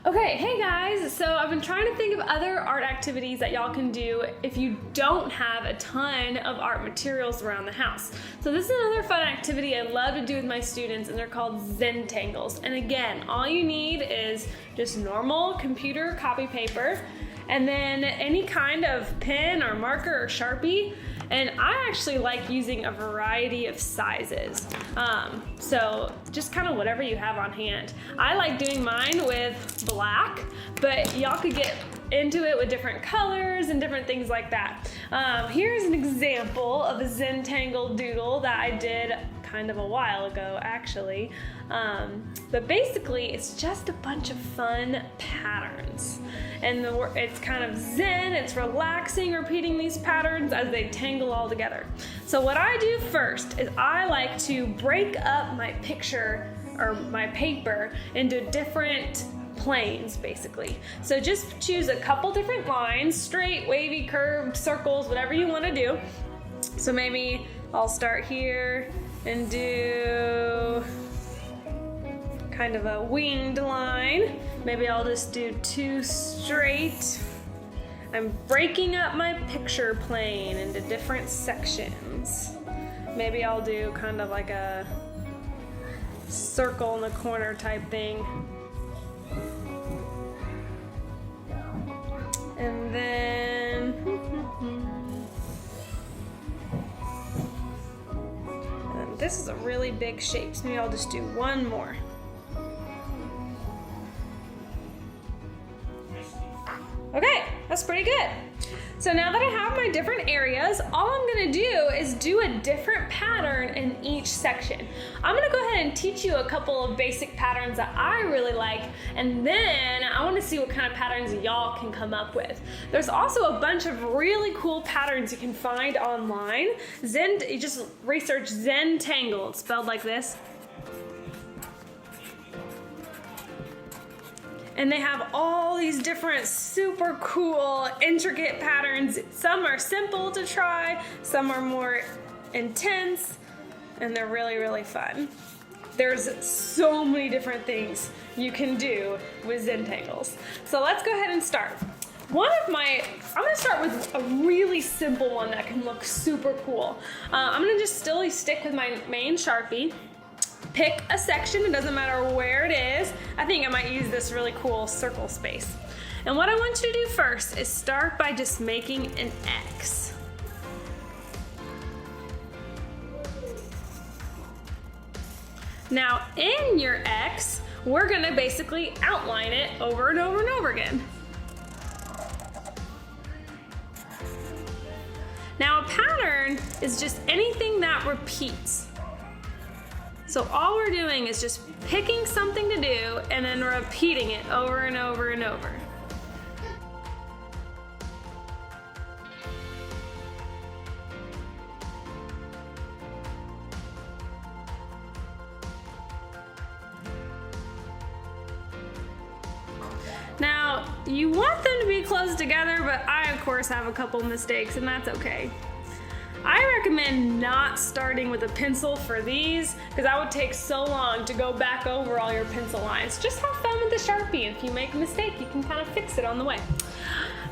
Okay, hey guys, so I've been trying to think of other art activities that y'all can do if you don't have a ton of art materials around the house. So this is another fun activity I love to do with my students, and they're called Zentangles. And again, all you need is just normal computer copy paper, and then any kind of pen or marker or Sharpie. And I actually like using a variety of sizes. So just kind of whatever you have on hand. I like doing mine with black, but y'all could get into it with different colors and different things like that. Here's an example of a Zentangle doodle that I did kind of a while ago, actually. But basically, it's just a bunch of fun patterns. And it's kind of zen, it's relaxing, repeating these patterns as they tangle all together. So what I do first is I like to break up my picture or my paper into different planes, basically. So just choose a couple different lines, straight, wavy, curved, circles, whatever you want to do. So maybe I'll start here and do kind of a winged line. Maybe I'll just do two straight. I'm breaking up my picture plane into different sections. Maybe I'll do kind of like a circle in the corner type thing. And then this is a really big shape, so maybe I'll just do one more. Okay, that's pretty good. So now that I have my different areas, all I'm gonna do is do a different pattern in each section. I'm gonna go ahead and teach you a couple of basic patterns that I really like, and then I wanna see what kind of patterns y'all can come up with. There's also a bunch of really cool patterns you can find online. You just research Zentangle, it's spelled like this. And they have all these different super cool, intricate patterns. Some are simple to try, some are more intense, and they're really, really fun. There's so many different things you can do with Zentangles. So let's go ahead and start. I'm gonna start with a really simple one that can look super cool. I'm gonna just still stick with my main Sharpie. Pick a section, it doesn't matter where it is. I think I might use this really cool circle space. And what I want you to do first is start by just making an X. Now in your X, we're gonna basically outline it over and over and over again. Now a pattern is just anything that repeats. So all we're doing is just picking something to do and then repeating it over and over and over. Now, you want them to be close together, but I of course have a couple mistakes, and that's okay. I recommend not starting with a pencil for these because that would take so long to go back over all your pencil lines. Just have fun with the Sharpie. If you make a mistake, you can kind of fix it on the way.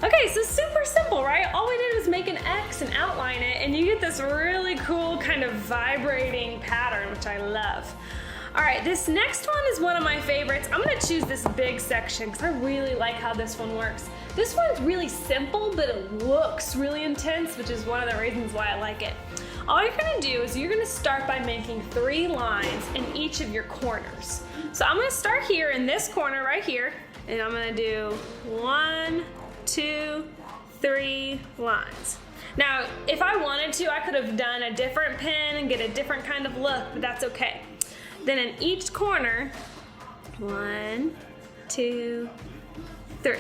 Okay, so super simple, right? All we did was make an X and outline it, and you get this really cool kind of vibrating pattern, which I love. All right, this next one is one of my favorites. I'm gonna choose this big section because I really like how this one works. This one's really simple, but it looks really intense, which is one of the reasons why I like it. All you're gonna do is you're gonna start by making 3 lines in each of your corners. So I'm gonna start here in this corner right here, and I'm gonna do 1, 2, 3 lines. Now, if I wanted to, I could have done a different pen and get a different kind of look, but that's okay. Then in each corner, 1, 2, 3.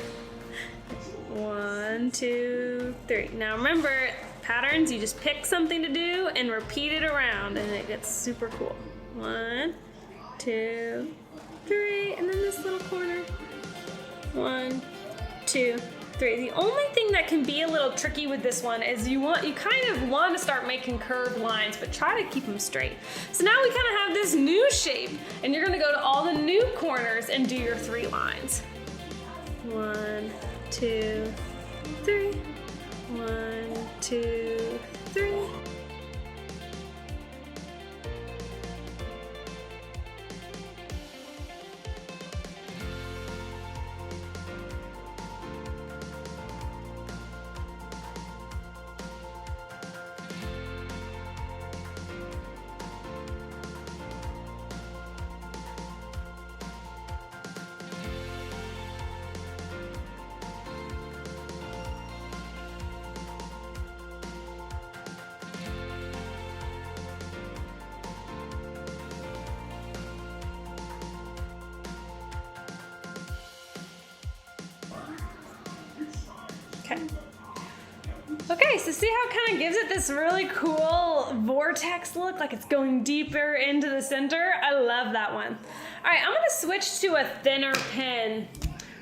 1, 2, 3. Now remember, patterns, you just pick something to do and repeat it around, and it gets super cool. 1, 2, 3, and then this little corner. 1, 2, 3. The only thing that can be a little tricky with this one is you kind of want to start making curved lines, but try to keep them straight. So now we kind of have this new shape, and you're going to go to all the new corners and do your 3 lines. 1, 2, 3. 1, 2, 3. Okay. Okay, so see how it kind of gives it this really cool vortex look, like it's going deeper into the center? I love that one. All right, I'm gonna switch to a thinner pen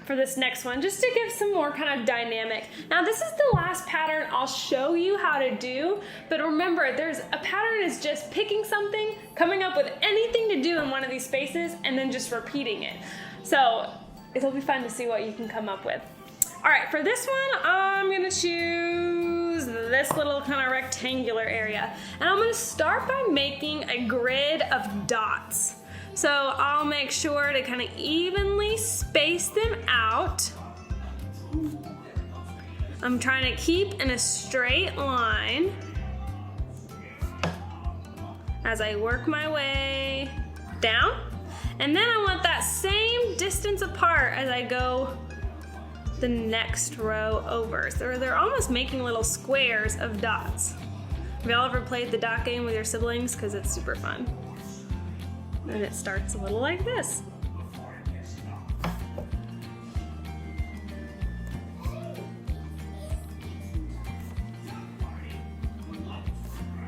for this next one, just to give some more kind of dynamic. Now this is the last pattern I'll show you how to do, but remember, there's a pattern is just picking something, coming up with anything to do in one of these spaces, and then just repeating it. So it'll be fun to see what you can come up with. All right, for this one, I'm gonna choose this little kind of rectangular area. And I'm gonna start by making a grid of dots. So I'll make sure to kind of evenly space them out. I'm trying to keep in a straight line as I work my way down. And then I want that same distance apart as I go the next row over. So they're almost making little squares of dots. Have y'all ever played the dot game with your siblings? Because it's super fun. And it starts a little like this.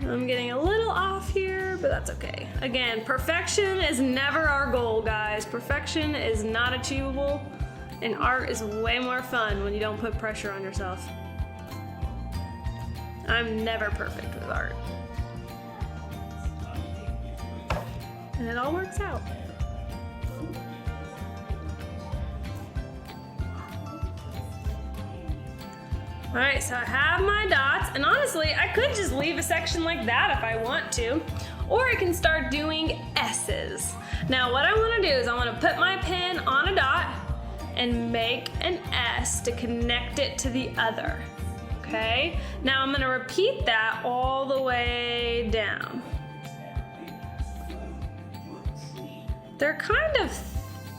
I'm getting a little off here, but that's okay. Again, perfection is never our goal, guys. Perfection is not achievable. And art is way more fun when you don't put pressure on yourself. I'm never perfect with art. And it all works out. All right, so I have my dots, and honestly, I could just leave a section like that if I want to, or I can start doing S's. Now, what I wanna do is I wanna put my pen on a dot and make an S to connect it to the other, okay? Now I'm gonna repeat that all the way down. They're kind of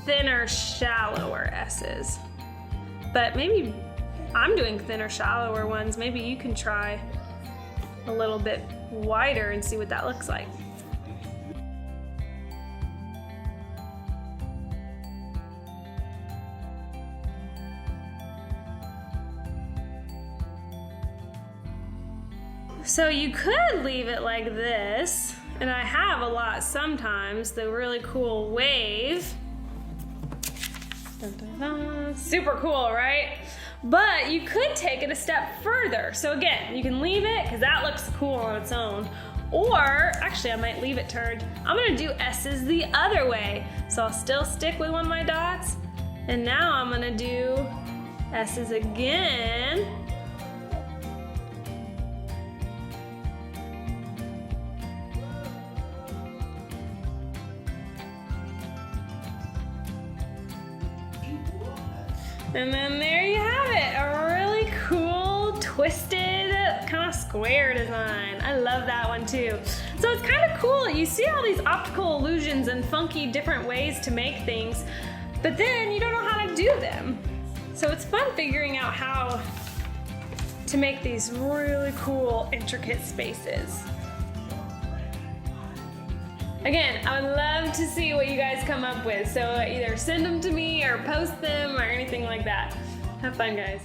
thinner, shallower S's, but maybe I'm doing thinner, shallower ones. Maybe you can try a little bit wider and see what that looks like. So you could leave it like this, and I have a lot sometimes, the really cool wave. Dun, dun, dun. Super cool, right? But you could take it a step further. So again, you can leave it, because that looks cool on its own. Or, actually I might leave it turned. I'm gonna do S's the other way. So I'll still stick with one of my dots, and now I'm gonna do S's again. And then there you have it, a really cool, twisted, kind of square design. I love that one too. So it's kind of cool. You see all these optical illusions and funky different ways to make things, but then you don't know how to do them. So it's fun figuring out how to make these really cool, intricate spaces. Again, I would love to see what you guys come up with, so either send them to me or post them or anything like that. Have fun, guys.